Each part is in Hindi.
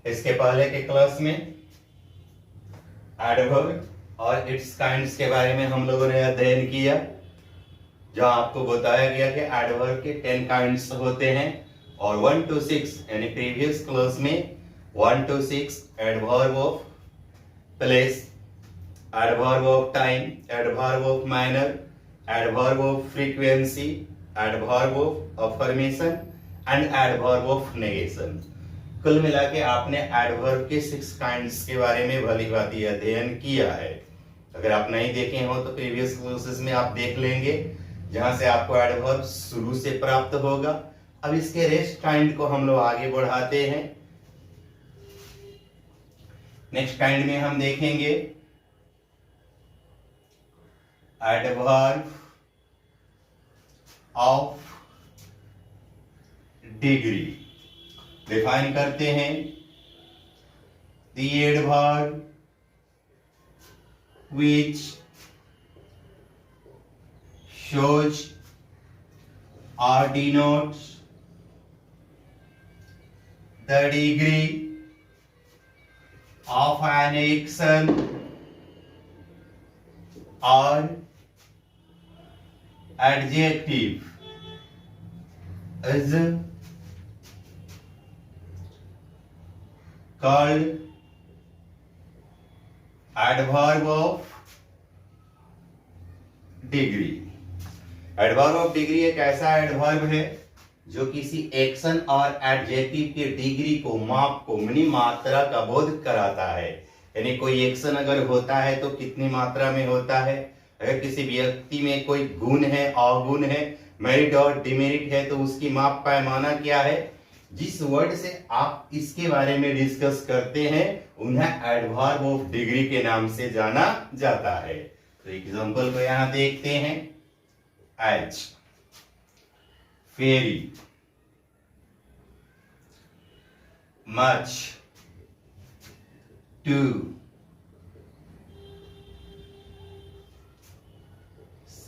इसके पहले के क्लास में एडवर्ब और इट्स काइंड्स के बारे में हम लोगों ने अध्ययन किया, जहां आपको बताया गया कि एडवर्ब के 10 काइंड्स होते हैं और 1 to 6 यानी प्रीवियस क्लास में 1 to 6 adverb of place, adverb of time, adverb of manner, adverb of frequency, adverb of affirmation and adverb of negation. कुल मिला के आपने एडवर्ब के 6 काइंड्स के बारे में भली भांति अध्ययन किया है। अगर आप नहीं देखे हो तो प्रीवियस क्लासेस में आप देख लेंगे, जहां से आपको एडवर्ब शुरू से प्राप्त होगा। अब इसके रेस्ट काइंड को हम लोग आगे बढ़ाते हैं। नेक्स्ट काइंड में हम देखेंगे एडवर्ब ऑफ डिग्री। डिफाइन करते हैं the adverb which shows or denotes the degree of an action or adjective is called adverb of degree. Adverb of degree एक ऐसा एडवर्ब है जो किसी एक्शन और एडजेक्टिव के डिग्री को, माप को, यानी मात्रा का बोध कराता है। यानी कोई एक्शन अगर होता है तो कितनी मात्रा में होता है, अगर किसी व्यक्ति में कोई गुण है, अवगुण है, मेरिट और डिमेरिट है, तो उसकी माप पैमाना क्या है। जिस वर्ड से आप इसके बारे में डिस्कस करते हैं उन्हें एडवर्ब ऑफ डिग्री के नाम से जाना जाता है। तो एग्जांपल को यहां देखते हैं। As, very, much, too,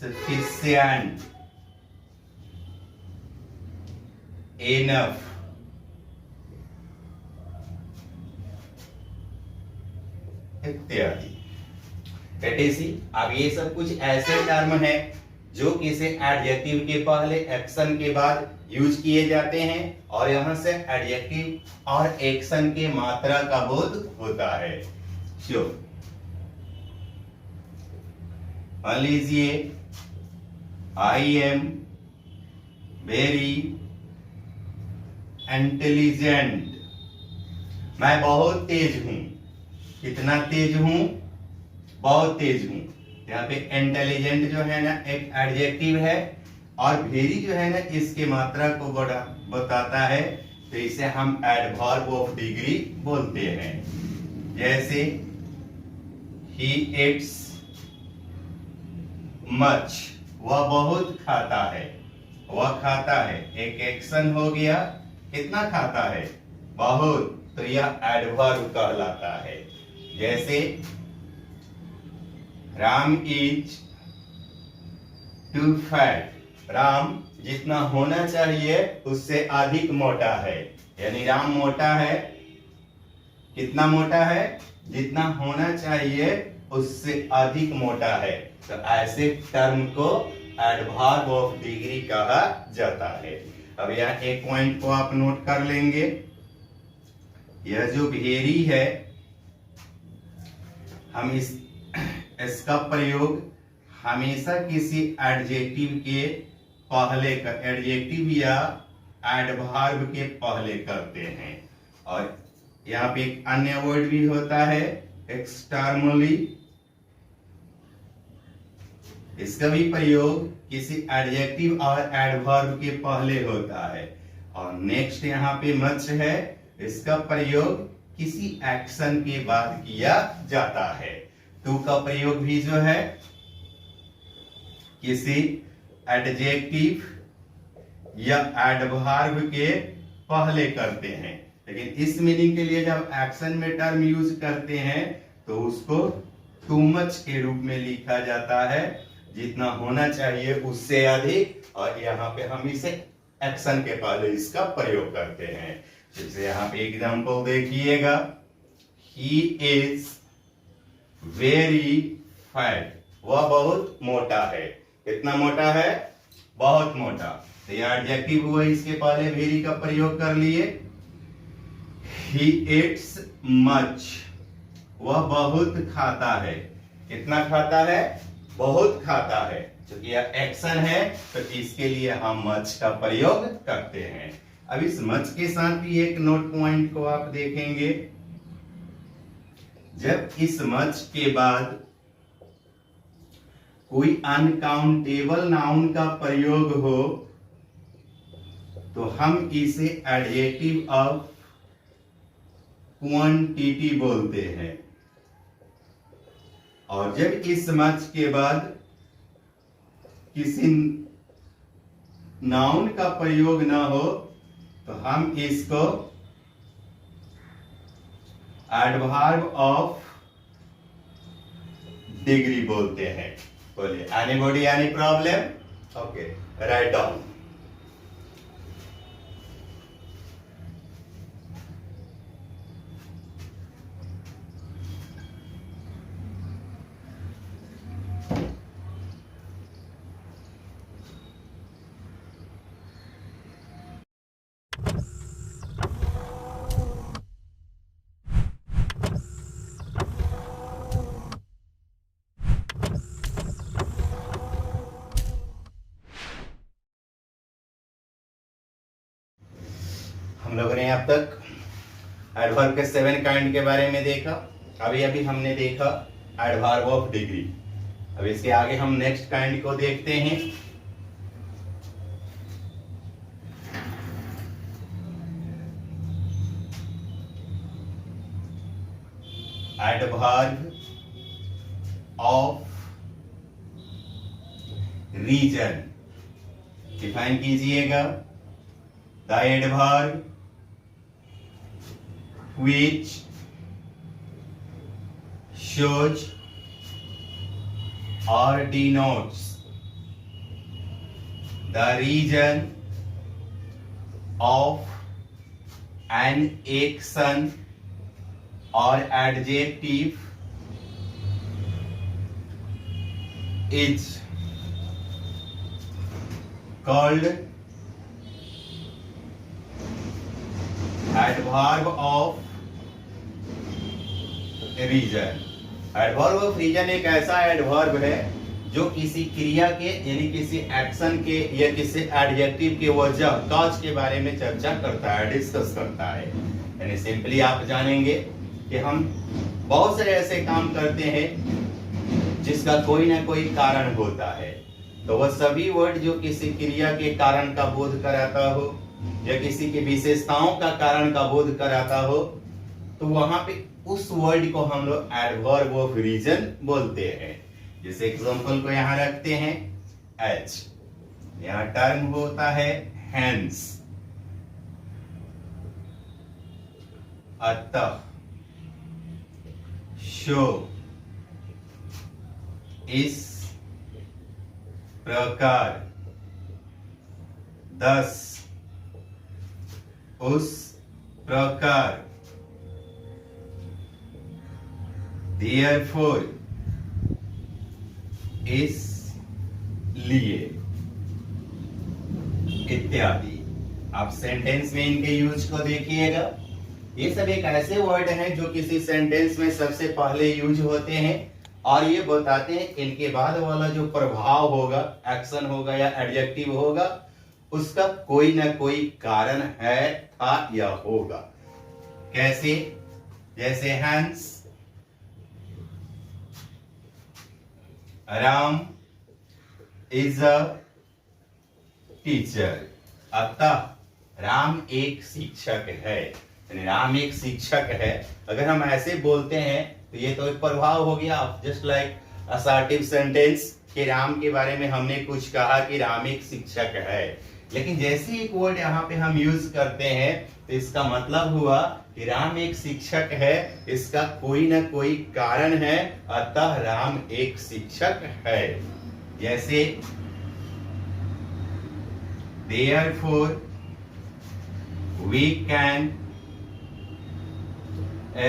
sufficient, enough, इत्यादि। अब ये सब कुछ ऐसे टर्म है जो किसी एडजेक्टिव के पहले, एक्शन के बाद यूज किए जाते हैं और यहां से एडजेक्टिव और एक्शन के मात्रा का बोध होता है। मान लीजिए आई एम वेरी इंटेलिजेंट, मैं बहुत तेज हूं। कितना तेज हूं? बहुत तेज हूं। यहाँ पे इंटेलिजेंट जो है ना एक एडजेक्टिव है और वेरी जो है ना इसके मात्रा को बताता है, तो इसे हम एडवर्ब ऑफ डिग्री बोलते हैं। जैसे ही eats much, वह बहुत खाता है, वह खाता है, एक एक्शन हो गया। कितना खाता है? बहुत, तो यह एडवर्ब कहलाता है। जैसे Ram is too fat, Ram जितना होना चाहिए उससे अधिक मोटा है। यानी राम मोटा है, कितना मोटा है? जितना होना चाहिए उससे अधिक मोटा है। तो ऐसे टर्म को एडवर्ब ऑफ डिग्री कहा जाता है। अब यहाँ एक पॉइंट को आप नोट कर लेंगे, यह जो वेरी है, हम इसका प्रयोग हमेशा किसी एडजेक्टिव के पहले, एडजेक्टिव या एडवर्ब के पहले करते हैं। और यहाँ पे एक अन्य वर्ड भी होता है एक्सटर्नली, इसका भी प्रयोग किसी एडजेक्टिव और एडवर्ब के पहले होता है। और नेक्स्ट यहाँ पे मच है, इसका प्रयोग किसी एक्शन के बाद किया जाता है। टू का प्रयोग भी जो है किसी एडजेक्टिव या एडवर्ब के पहले करते हैं। लेकिन इस मीनिंग के लिए जब एक्शन में टर्म यूज करते हैं तो उसको टू मच के रूप में लिखा जाता है, जितना होना चाहिए उससे अधिक। और यहाँ पे हम इसे एक्शन के पहले इसका प्रयोग करते हैं। जैसे यहाँ पे एग्जाम्पल देखिएगा, ही इज वेरी फैट, वह बहुत मोटा है। कितना मोटा है? बहुत मोटा। तो यह एडजेक्टिव हुआ, इसके पहले वेरी का प्रयोग कर लिए। ही ईट्स मच, वह बहुत खाता है। कितना खाता है? बहुत खाता है। क्योंकि यह एक्शन है तो इसके लिए हम मच का प्रयोग करते हैं। अब इस मच के साथ भी एक नोट पॉइंट को आप देखेंगे, जब इस मच के बाद कोई अनकाउंटेबल नाउन का प्रयोग हो तो हम इसे एडजेक्टिव ऑफ क्वांटिटी बोलते हैं। और जब इस मच के बाद किसी नाउन का प्रयोग ना हो तो हम इसको एडवर्ब ऑफ डिग्री बोलते हैं। बोलिए, anybody any problem? Okay, write down. हम लोगों ने अब तक एडवर्ब के 7 काइंड के बारे में देखा। अभी हमने देखा एडवर्ब ऑफ डिग्री। अब इसके आगे हम नेक्स्ट काइंड को देखते हैं। Adverb of reason. डिफाइन कीजिएगा। The adverb which shows or denotes the region of an action or adjective is called adverb of reason. Adverb of reason एक ऐसा एडवर्ब है जो किसी क्रिया के यानी किसी एक्शन के या किसी एडजेक्टिव के वजह कॉज के बारे में चर्चा करता है, डिस्कस करता है। यानी सिंपली आप जानेंगे कि हम बहुत सारे ऐसे काम करते हैं जिसका कोई ना कोई कारण होता है। तो वह सभी वर्ड जो किसी क्रिया के कारण का बोध कराता हो या किसी की विशेषताओं का कारण का बोध कराता हो तो वहां पे उस वर्ड को हम लोग एडवर्ब ऑफ रीजन बोलते हैं। जैसे एग्जांपल को यहां रखते हैं, एच, यहां टर्म होता है हैंस, अतः, शो, इस प्रकार, दस, उस प्रकार, therefore, इसलिए, इत्यादि। आप सेंटेंस में इनके यूज को देखिएगा। ये सब एक ऐसे वर्ड हैं जो किसी सेंटेंस में सबसे पहले यूज होते हैं और ये बताते हैं इनके बाद वाला जो प्रभाव होगा, एक्शन होगा या एडजेक्टिव होगा, उसका कोई ना कोई कारण है, था या होगा। कैसे? जैसे hence, Ram is a teacher, अतः राम एक शिक्षक है। यानी राम एक शिक्षक है। अगर हम ऐसे बोलते हैं तो ये तो एक प्रभाव हो गया, जस्ट लाइक असर्टिव सेंटेंस कि राम के बारे में हमने कुछ कहा कि राम एक शिक्षक है। लेकिन जैसे एक वर्ड यहाँ पे हम यूज करते हैं तो इसका मतलब हुआ कि राम एक शिक्षक है, इसका कोई ना कोई कारण है, अतः राम एक शिक्षक है। जैसे therefore we can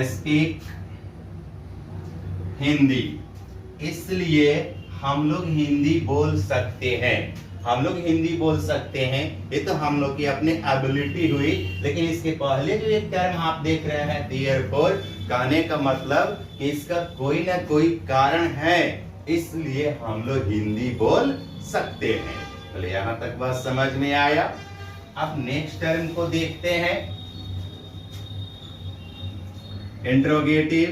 speak Hindi, इसलिए हम लोग हिंदी बोल सकते हैं। हम लोग हिंदी बोल सकते हैं, ये तो हम लोग की अपनी एबिलिटी हुई। लेकिन इसके पहले जो एक टर्म आप देख रहे हैं देयरफॉर, कहने का मतलब कि इसका कोई ना कोई कारण है, इसलिए हम लोग हिंदी बोल सकते हैं। बोले यहां तक बात समझ में आया। अब नेक्स्ट टर्म को देखते हैं, interrogative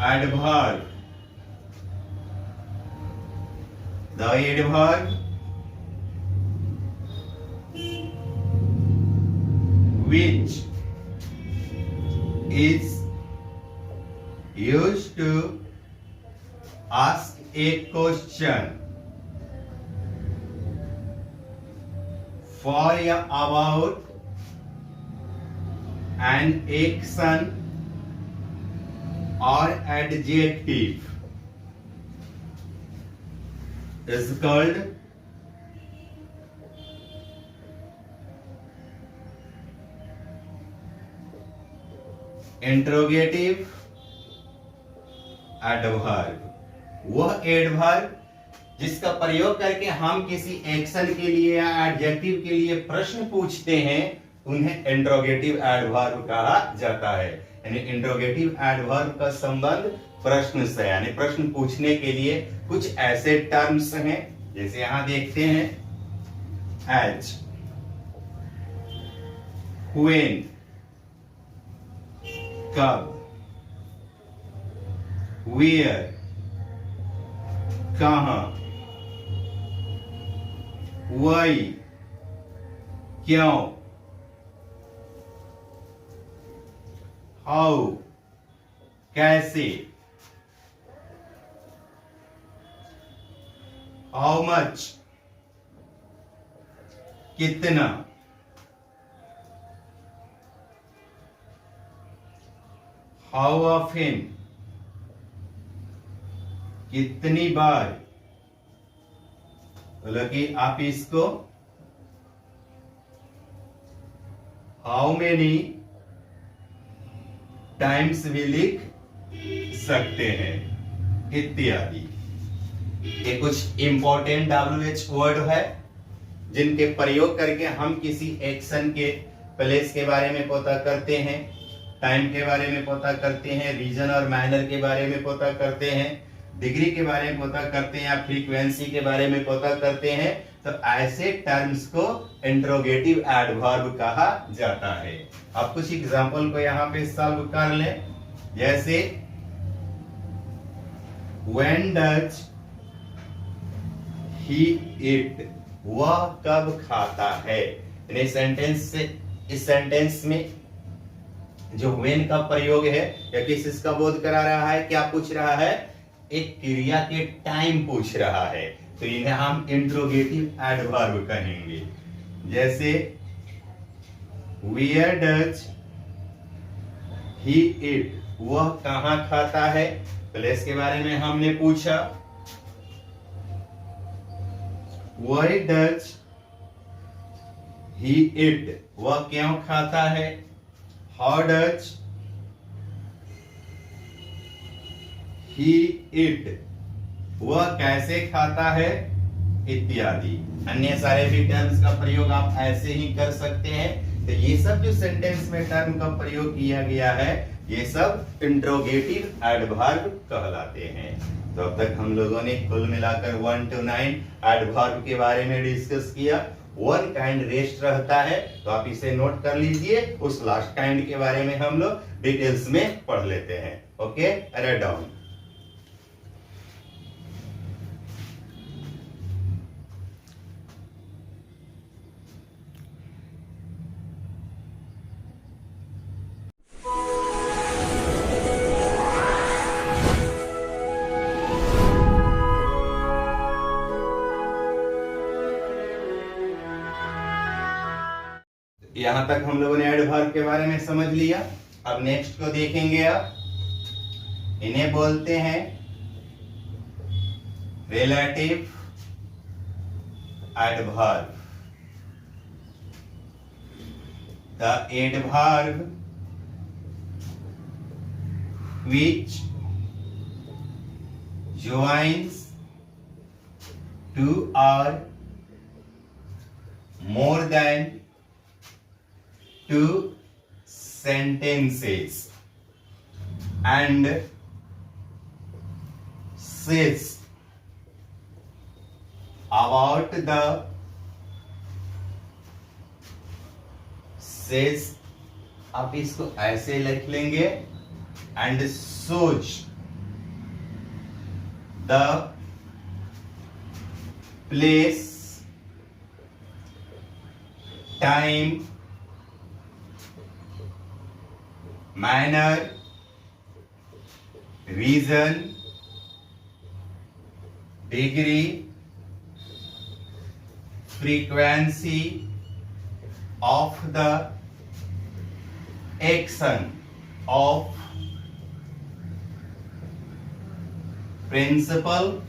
adverb. The adverb which is used to ask a question for या about an action or adjective is called interrogative adverb. वह एडवर्ब जिसका प्रयोग करके हम किसी एक्शन के लिए या एडजेक्टिव के लिए प्रश्न पूछते हैं, उन्हें इंट्रोगेटिव एडवर्ब कहा जाता है। यानी इंट्रोगेटिव एडवर्ब का संबंध प्रश्न से, यानी प्रश्न पूछने के लिए कुछ ऐसे टर्म्स हैं, जैसे यहां देखते हैं एज, व्हेन, कब, वेयर, कहां, वाई, क्यों, हाउ, कैसे, हाउ मच, कितना, हाउ ऑफन, कितनी बार। बोलो कि आप इसको हाउ मेनी टाइम्स भी लिख सकते हैं, इत्यादि। ये कुछ इंपॉर्टेंट WH वर्ड है जिनके प्रयोग करके हम किसी एक्शन के प्लेस के बारे में पता करते हैं, टाइम के बारे में पता करते हैं, रीजन और मैनर के बारे में पता करते हैं, डिग्री के बारे में पता करते हैं, या फ्रीक्वेंसी के बारे में पता करते हैं। तो ऐसे टर्म्स को इंट्रोगेटिव एडवर्ब कहा जाता है। अब कुछ एग्जांपल को यहाँ पे सॉल्व कर लें, जैसे When does he eat? वह कब खाता है। इस सेंटेंस में जो when का प्रयोग है या किस इसका बोध करा रहा है, क्या पूछ रहा है, एक क्रिया के टाइम पूछ रहा है, तो इन्हें हम इंट्रोगेटिव एडवर्ब कहेंगे। जैसे Where does he eat? वह कहां खाता है, प्लेस के बारे में हमने पूछा। Why does he eat? वह क्यों खाता है। How does he eat? वह कैसे खाता है, इत्यादि। अन्य सारे भी टर्म्स का प्रयोग आप ऐसे ही कर सकते हैं। तो ये सब जो सेंटेंस में टर्म का प्रयोग किया गया है, ये सब इंट्रोगेटिव एडवर्ब कहलाते हैं। तो अब तक हम लोगों ने कुल मिलाकर 1 to 9 एडवर्ब के बारे में डिस्कस किया। 1 काइंड रेस्ट रहता है, तो आप इसे नोट कर लीजिए। उस लास्ट काइंड के बारे में हम लोग डिटेल्स में पढ़ लेते हैं। Okay, write down. यहां तक हम लोगों ने एडवर्ब के बारे में समझ लिया। अब नेक्स्ट को देखेंगे। आप इन्हें बोलते हैं relative adverb. The adverb which joins two or more than two sentences and says about the says, आप इसको ऐसे लिख लेंगे, and shows the place, time, manner, reason, degree, frequency of the action of principal,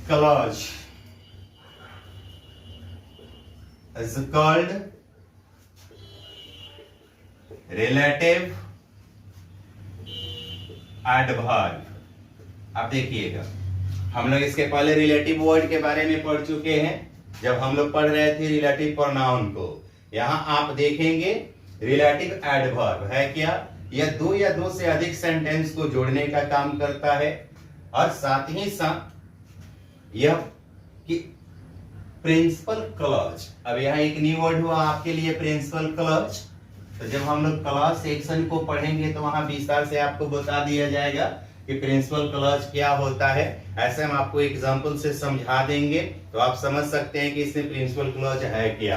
clause is called relative adverb. अब देखिएगा, हम लोग इसके पहले रिलेटिव वर्ड के बारे में पढ़ चुके हैं जब हम लोग पढ़ रहे थे रिलेटिव प्रोनाउन को। यहां आप देखेंगे रिलेटिव एडवर्ब है क्या, यह दो या दो से अधिक सेंटेंस को जोड़ने का काम करता है और साथ ही साथ यह कि प्रिंसिपल क्लॉज। अब यहाँ एक न्यू वर्ड हुआ आपके लिए, प्रिंसिपल क्लॉज। तो जब हम लोग क्लॉज सेक्शन को पढ़ेंगे तो वहां विस्तार से आपको बता दिया जाएगा कि प्रिंसिपल क्लॉज क्या होता है। ऐसे हम आपको एग्जांपल से समझा देंगे तो आप समझ सकते हैं कि इसमें प्रिंसिपल क्लॉज है क्या।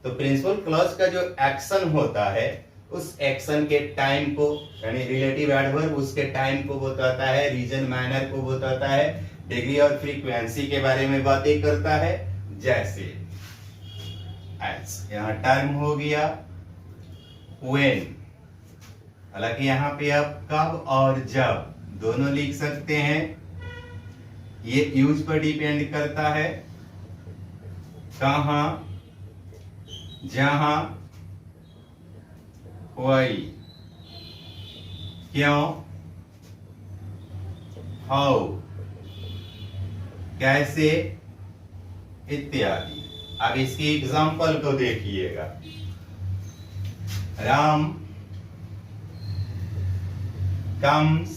तो प्रिंसिपल क्लॉज का जो एक्शन होता है उस एक्शन के टाइम को, यानी रिलेटिव एडवर्ब उसके टाइम को बताता है, रीजन मैनर को बताता है, डिग्री और फ्रीक्वेंसी के बारे में बातें करता है। जैसे एज, यहाँ टर्म हो गया व्हेन, हालांकि यहाँ पे आप कब और जब दोनों लिख सकते हैं, ये यूज पर डिपेंड करता है। कहां, जहां, वही, क्यों, हाउ, कैसे इत्यादि। अब इसकी एग्जांपल को देखिएगा। Ram comes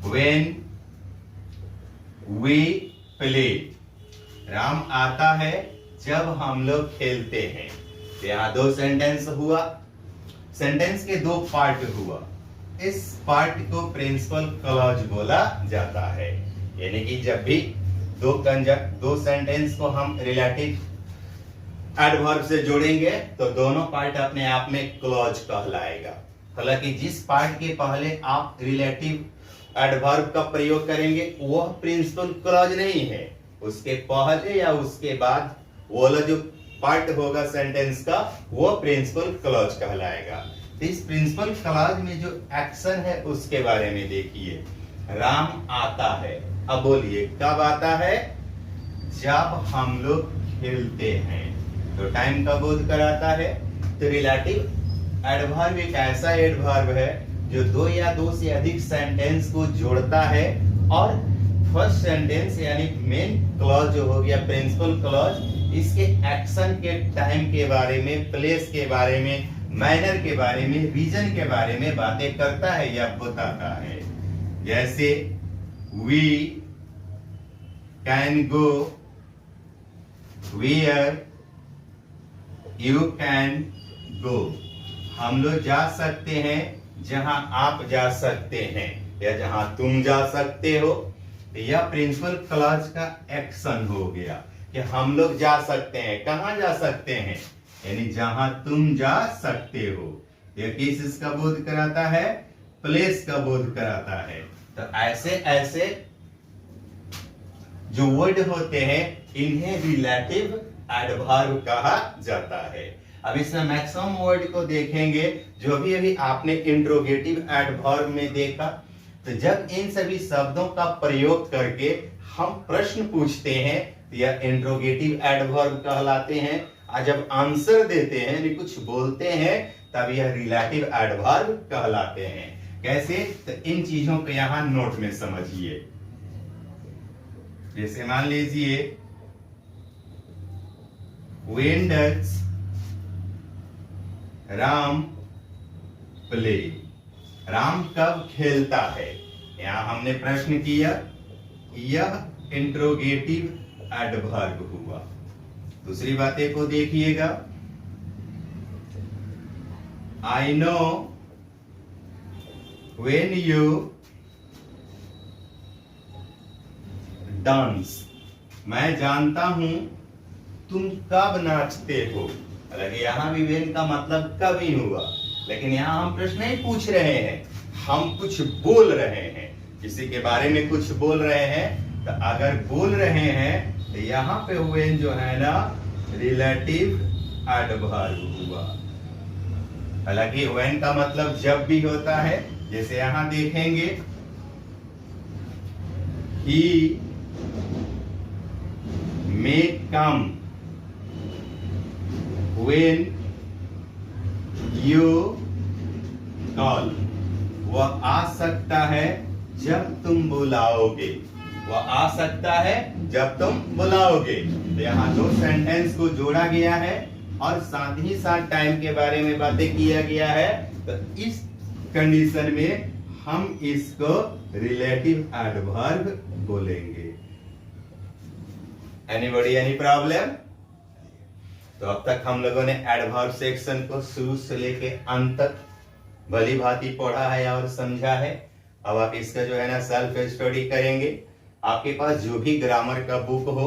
when we play, Ram आता है जब हम लोग खेलते हैं। तो यहाँ दो सेंटेंस हुआ, सेंटेंस के दो पार्ट हुआ, इस पार्ट को प्रिंसिपल क्लॉज बोला जाता है। यानी कि जब भी दो सेंटेंस को हम रिलेटिव एडवर्ब से जोड़ेंगे तो दोनों पार्ट अपने आप में क्लॉज कहलाएगा। हालांकि जिस पार्ट के पहले आप रिलेटिव एडवर्ब का प्रयोग करेंगे वह प्रिंसिपल क्लॉज नहीं है, उसके पहले या उसके बाद वो वाला जो पार्ट होगा सेंटेंस का वो प्रिंसिपल क्लॉज कहलाएगा। तो इस प्रिंसिपल क्लॉज में जो एक्शन है उसके बारे में देखिए। राम आता है, अब बोलिए कब आता है, जब हम लोग खेलते हैं। तो टाइम का बोध कराता है। तो रिलेटिव एडवर्ब एक ऐसा एडवर्ब है जो दो या दो से अधिक सेंटेंस को जोड़ता है और फर्स्ट सेंटेंस यानी मेन क्लॉज जो हो गया प्रिंसिपल क्लॉज, इसके एक्शन के टाइम के बारे में, प्लेस के बारे में, मैनर के बारे में, रीजन के बारे में बातें करता है या बताता है। जैसे we can go where you can go, हम लोग जा सकते हैं जहां आप जा सकते हैं या जहां तुम जा सकते हो। यह प्रिंसिपल क्लॉज का एक्शन हो गया कि हम लोग जा सकते हैं, कहां जा सकते हैं, यानी जहां तुम जा सकते हो। यह किस इसका बोध कराता है, प्लेस का बोध कराता है। तो ऐसे ऐसे जो वर्ड होते हैं इन्हें रिलेटिव एडवर्ब कहा जाता है। अब इसमें मैक्सिमम वर्ड को देखेंगे जो भी अभी आपने इंट्रोगेटिव एडवर्ब में देखा। तो जब इन सभी शब्दों का प्रयोग करके हम प्रश्न पूछते हैं तो यह इंट्रोगेटिव एडवर्ब कहलाते हैं, और जब आंसर देते हैं यानी कुछ बोलते हैं तब यह रिलेटिव एडवर्ब कहलाते हैं। कैसे? तो इन चीजों को यहां नोट में समझिए। जैसे मान लीजिए When does Ram play? Ram कब खेलता है? यहां हमने प्रश्न किया, यह इंट्रोगेटिव एडवर्ब हुआ। दूसरी बातें को देखिएगा, I know when you dance। मैं जानता हूं तुम कब नाचते हो। हालांकि यहाँ भी वेन का मतलब कब ही हुआ, लेकिन यहाँ हम प्रश्न नहीं पूछ रहे हैं, हम कुछ बोल रहे हैं, किसी के बारे में कुछ बोल रहे हैं। तो अगर बोल रहे हैं तो यहाँ पे वेन जो है ना रिलेटिव एडवर्ब हुआ। हालांकि वेन का मतलब जब भी होता है, जैसे यहाँ देखेंगे ही may come when you call। वह आ सकता है जब तुम बुलाओगे, वह आ सकता है जब तुम बुलाओगे। तो यहाँ दो सेंटेंस को जोड़ा गया है और साथ ही साथ टाइम के बारे में बातें किया गया है। तो इस कंडीशन में हम इसको रिलेटिव एडवर्ब बोलेंगे। Anybody any problem? तो अब तक हम लोगों ने एडवर्ब सेक्शन को शुरू से लेके अंत तक भली भांति पढ़ा है और समझा है। अब आप इसका जो है ना सेल्फ स्टडी करेंगे। आपके पास जो भी ग्रामर का बुक हो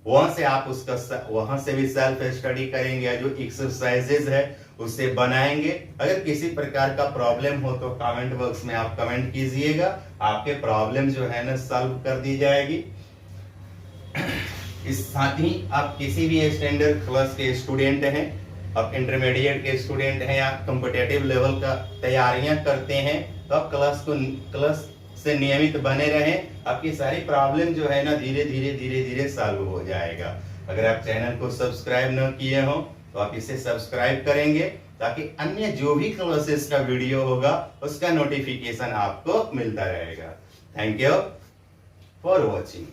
वहां से आप उसका वहां से भी सेल्फ स्टडी करेंगे, जो एक्सरसाइजेज है उससे बनाएंगे। अगर किसी प्रकार का प्रॉब्लम हो तो कमेंट बॉक्स में आप कमेंट कीजिएगा, आपके प्रॉब्लम जो है ना सॉल्व कर दी जाएगी। इस साथ ही आप किसी भी स्टैंडर्ड क्लास के स्टूडेंट हैं, आप इंटरमीडिएट के स्टूडेंट हैं या कॉम्पिटिटिव लेवल का तैयारियां करते हैं, तो आप क्लास से नियमित बने रहें। आपकी सारी प्रॉब्लम जो है ना धीरे धीरे सॉल्व हो जाएगा। अगर आप चैनल को सब्सक्राइब न किए हो तो आप इसे सब्सक्राइब करेंगे, ताकि अन्य जो भी क्लासेस का वीडियो होगा उसका नोटिफिकेशन आपको मिलता रहेगा। Thank you for watching.